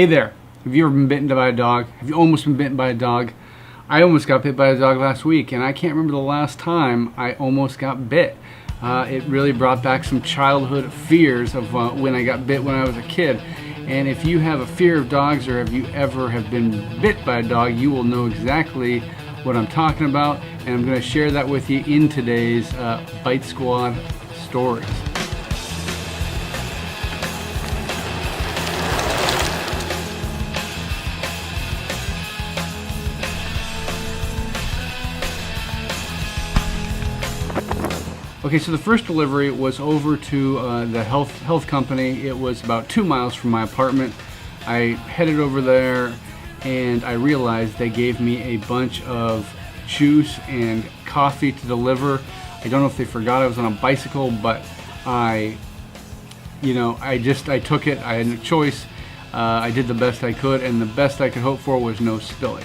Hey there, have you ever been bitten by a dog? Have you almost been bitten by a dog? I almost got bit by a dog last week, and I can't remember the last time I almost got bit. It really brought back some childhood fears of when I got bit when I was a kid. And if you have a fear of dogs, or if you ever have been bit by a dog, you will know exactly what I'm talking about, and I'm going to share that with you in today's Bite Squad stories. Okay, so the first delivery was over to the health company. It was about 2 miles from my apartment. I headed over there and I realized they gave me a bunch of juice and coffee to deliver. I don't know if they forgot I was on a bicycle, but I took it. I had no choice. I did the best I could, and the best I could hope for was no spillage.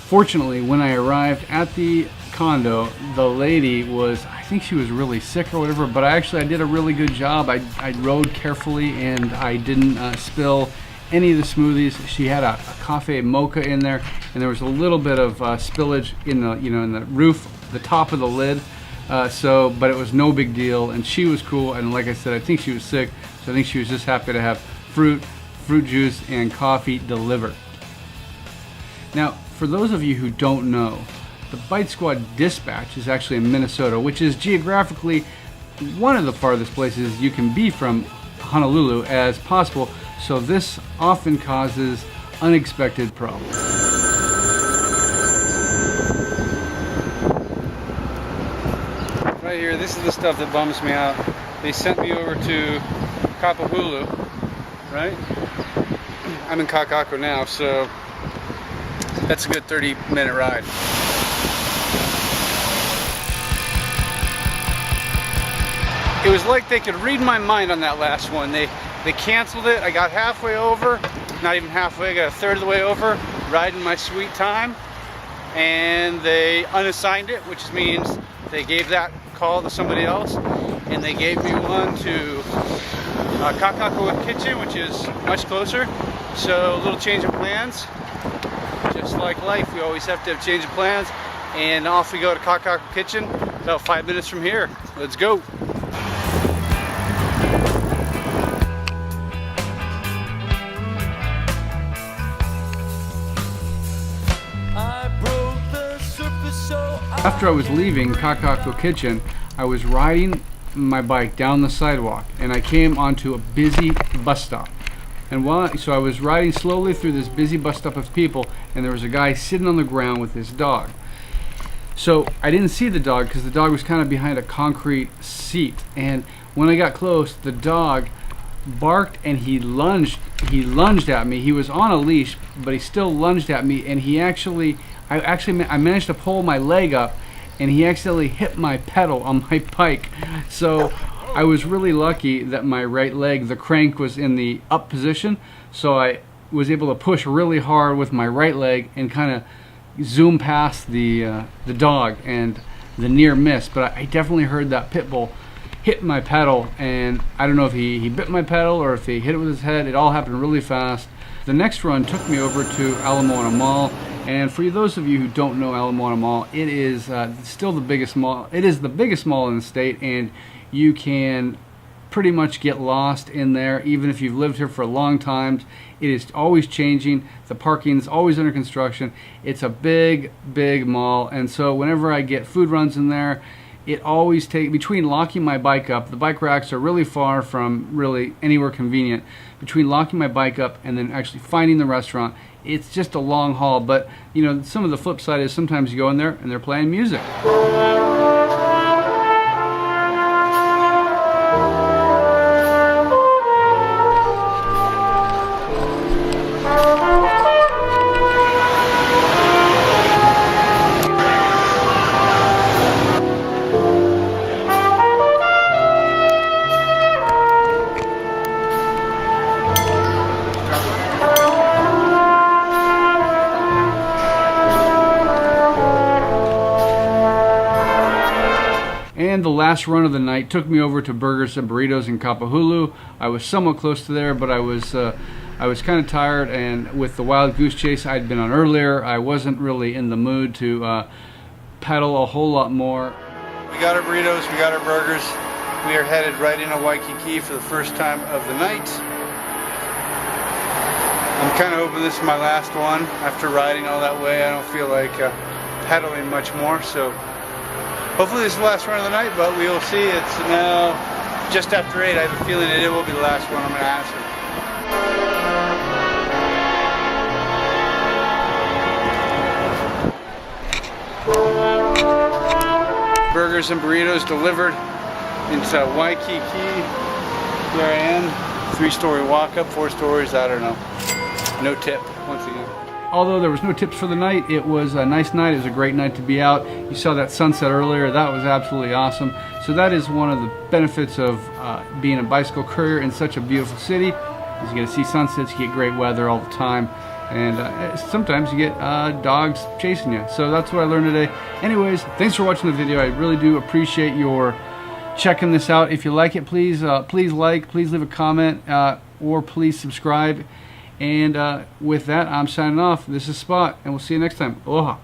Fortunately, when I arrived at the condo, the lady was, I think she was really sick or whatever, but I did a really good job. I rode carefully and I didn't spill any of the smoothies. She had a coffee mocha in there, and there was a little bit of spillage in the roof, the top of the lid. But it was no big deal, and she was cool. And like I said, I think she was sick, so I think she was just happy to have fruit juice, and coffee delivered. Now, for those of you who don't know, the Bite Squad dispatch is actually in Minnesota, which is geographically one of the farthest places you can be from Honolulu as possible, so this often causes unexpected problems. Right here, this is the stuff that bums me out. They sent me over to Kapahulu, right? I'm in Kakako now, so that's a good 30-minute ride. It was like they could read my mind on that last one. They canceled it. I got halfway over, not even halfway, I got a third of the way over, riding my sweet time, and they unassigned it, which means they gave that call to somebody else, and they gave me one to Kakako Kitchen, which is much closer. So a little change of plans. Just like life, we always have to have change of plans, and off we go to Kakako Kitchen, about 5 minutes from here. Let's go. After I was leaving Kakako Kitchen, I was riding my bike down the sidewalk, and I came onto a busy bus stop. And so I was riding slowly through this busy bus stop of people, and there was a guy sitting on the ground with his dog. So I didn't see the dog because the dog was kind of behind a concrete seat. And when I got close, the dog barked and he lunged at me. He was on a leash, but he still lunged at me, and I managed to pull my leg up, and he accidentally hit my pedal on my bike. So I was really lucky that my right leg, the crank, was in the up position, so I was able to push really hard with my right leg and kind of zoom past the dog, and the near miss. But I definitely heard that pit bull hit my pedal, and I don't know if he bit my pedal or if he hit it with his head. It all happened really fast. The next run took me over to Ala Moana Mall, and for those of you who don't know Ala Moana Mall, it is still the biggest mall. It is the biggest mall in the state, and you can pretty much get lost in there even if you've lived here for a long time. It is always changing. The parking is always under construction. It's a big mall, and so whenever I get food runs in there, it always takes, between locking my bike up, the bike racks are really far from really anywhere convenient, between locking my bike up and then actually finding the restaurant, it's just a long haul. But some of the flip side is sometimes you go in there and they're playing music. And the last run of the night took me over to Burgers and Burritos in Kapahulu. I was somewhat close to there, but I was kind of tired, and with the wild goose chase I'd been on earlier, I wasn't really in the mood to pedal a whole lot more. We got our burritos, we got our burgers. We are headed right into Waikiki for the first time of the night. I'm kind of hoping this is my last one. After riding all that way, I don't feel like pedaling much more, so hopefully this is the last run of the night, but we will see. It's now just after 8. I have a feeling that it will be the last one. I'm going to ask her. Burgers and burritos delivered into Waikiki. Here I am. 3-story walk up, 4 stories, I don't know. No tip, once again. Although there was no tips for the night, it was a nice night. It was a great night to be out. You saw that sunset earlier. That was absolutely awesome. So that is one of the benefits of being a bicycle courier in such a beautiful city. Is you get to see sunsets, you get great weather all the time, and sometimes you get dogs chasing you. So that's what I learned today. Anyways, thanks for watching the video. I really do appreciate your checking this out. If you like it, please like, please leave a comment, or please subscribe. And with that, I'm signing off. This is Spot, and we'll see you next time. Aloha.